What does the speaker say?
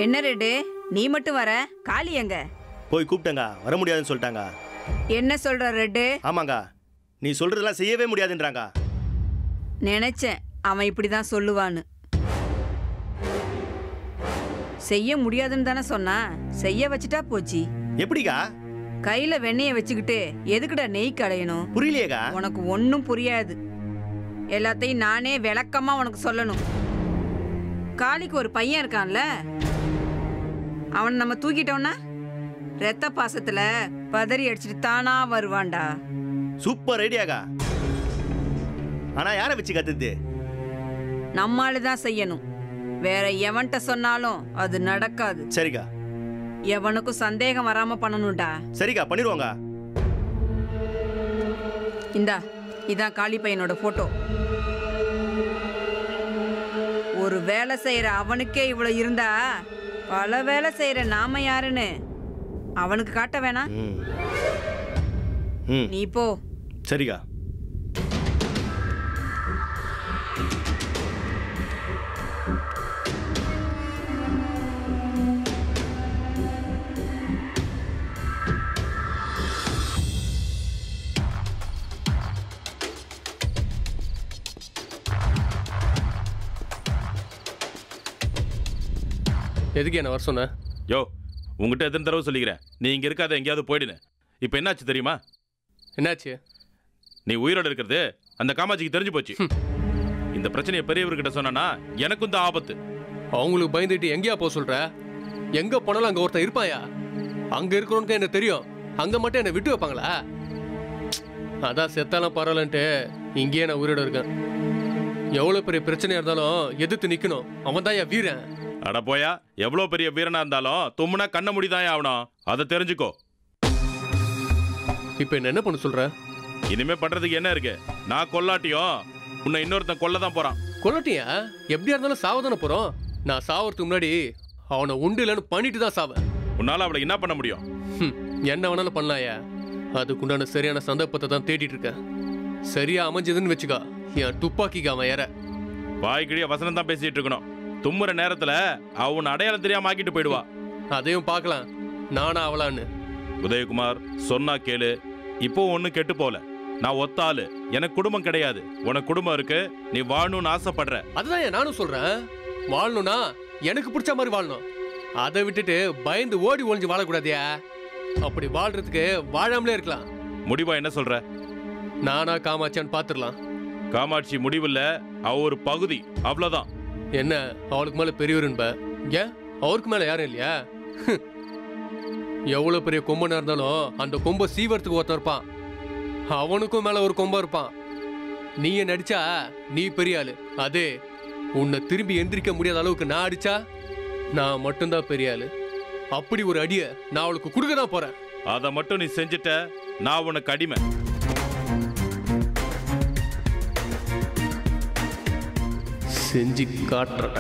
என்ன ரெட்டு நீ மட்டும் வர? காளி எங்க? போய் கூப்பிட்டேங்க, வர முடியாதுன்னு சொல்லிட்டாங்க. என்ன சொல்ற ரெட்டு? ஆமாங்க, நீ சொல்றதெல்லாம் செய்யவே முடியாதுன்றாங்க. நினைச்சேன் அவன் இப்படிதான் சொல்லுவான்னு. செய்ய முடியாதுன்னு தானே சொன்னா, செய்ய வச்சுட்டா போச்சு. எப்படிக்கா? கையில வெண்ணெய வச்சுக்கிட்டு எதுக்குடா நெய் கடையணும்? புரியலையேக்கா. உனக்கு ஒன்னும் புரியாது. எல்லாத்தையும் நானே விளக்கமா உனக்கு சொல்லணும். காளிக்கு ஒரு பையன் இருக்கான்ல, அவன் நம்ம தூக்கிட்டோம்னா ரத்த பாசத்துல பதறி அடிச்சுட்டு தானா வருவான்டா. சூப்பர் ஐடியாக்கா. ஆனா யாரை வச்சு கத்துது? நம்மாலுதான் செய்யணும். வேற எவன்கிட்ட சொன்னாலும் அது நடக்காது. சரிக்கா. எவனுக்கும் சந்தேகம் வராம பண்ணணும்டா. சரிக்கா, பண்ணிடுவோங்க. இந்தா, இதான் காளி பையனோட போட்டோ. ஒரு வேலை செய்யற அவனுக்கே இவ்வளவு இருந்தா பல வேலை செய்யற நாம யாருன்னு அவனுக்கு காட்ட வேணாம். நீ போ. சரிக்கா. எதுக்கு என்ன வர சொன்ன? யோ, உங்ககிட்ட எத்தனை தடவை சொல்லிக்கிறேன், நீ இங்கே இருக்காத, எங்கேயாவது போயிடுன்னு. இப்போ என்னாச்சு தெரியுமா? என்னாச்சு? நீ உயிரோடு இருக்கிறது அந்த காமாட்சிக்கு தெரிஞ்சு போச்சு. இந்த பிரச்சனையை பெரியவர்கிட்ட சொன்னா எனக்கும் தான் ஆபத்து. அவங்களுக்கு பயந்துட்டு எங்கேயா போக சொல்ற? எங்க போனாலும் அங்க ஒருத்தன் இருப்பாயா? அங்க இருக்கிறவனுக்கு என்ன தெரியும், அங்க மட்டும் என்ன விட்டு வைப்பாங்களா? அதான் செத்தாலும் பரவாயில்லன்ட்டு இங்கேயே நான் உயிரோட இருக்கேன். எவ்வளவு பெரிய பிரச்சனையா இருந்தாலும் எதிர்த்து நிக்கணும். அவன் தான் என் வீரன். அட போயா, எவ்வளோ பெரிய வீரனா இருந்தாலும் தும்முனா கண்ண முடிதான் ஆகணும். அதை தெரிஞ்சுக்கோ. இப்போ என்ன பண்ண சொல்ற? இனிமே பண்றதுக்கு என்ன இருக்கு? நான் கொல்லாட்டியும் உன்னை இன்னொருத்தன் கொல்ல தான் போறான். கொல்லட்டியா? எப்படியா இருந்தாலும் சாவதானே போறோம். நான் சாவறதுக்கு முன்னாடி அவனை உண்டு இல்லைன்னு பண்ணிட்டு தான் சாவேன். உன்னால அவளை என்ன பண்ண முடியும்? என்ன வேணாலும் பண்ணலாயா? அதுக்குண்டான சரியான சந்தர்ப்பத்தை தான் தேடிட்டு இருக்கேன். சரியா அமைஞ்சதுன்னு வச்சுக்கா, என் துப்பாக்கிக்கு அவன் ஏற. வாய்க்கிழிய வசனம் தான் பேசிட்டு இருக்கணும். தும்முற நேரத்துல அவன் அடையாளம் தெரியாம ஆக்கிட்டு போயிடுவா. அதையும் பார்க்கலாம், நானா அவளான்னு. உதயகுமார், சொன்னா கேளு. இப்போ ஒன்னும் கெட்டு போல. நான் ஒத்த ஆளு, எனக்கு குடும்பம் கிடையாது. உனக்கு குடும்பம் இருக்கு, நீ வாழணும்னு ஆசைப்படுற. அதுதான் நானும் சொல்றேன். வாழணும்னா எனக்கு பிடிச்ச மாதிரி வாழணும். அதை விட்டுட்டு பயந்து ஓடி ஒளிஞ்சு வாழக்கூடாதியா? அப்படி வாழ்றதுக்கு வாழாமலே இருக்கலாம். முடிவா என்ன சொல்ற? நானா காமாட்சியான்னு பாத்துடலாம். காமாட்சி முடிவில்ல, அவ ஒரு பகுதி, அவ்வளவுதான். என்ன அவளுக்கு மேல பெரியவருன்ப? ஏன் அவருக்கு மேல யாரும் இல்லையா? எவ்வளவு பெரிய கொம்பனா இருந்தாலும் அந்த கொம்பை சீவரத்துக்கு ஒருத்தன் இருப்பான். அவனுக்கும் மேல ஒரு கொம்பா இருப்பான். நீ நடிச்சா நீ பெரிய ஆளு. அதே உன்னை திரும்பி எந்திரிக்க முடியாத அளவுக்கு நான் அடிச்சா நான் மட்டும்தான் பெரிய ஆளு. அப்படி ஒரு அடிய நான் அவளுக்கு கொடுக்க தான் போறேன். அதை மட்டும் நீ செஞ்சுட்ட, நான் உனக்கு அடிமை. செஞ்சு காட்டுறேன்.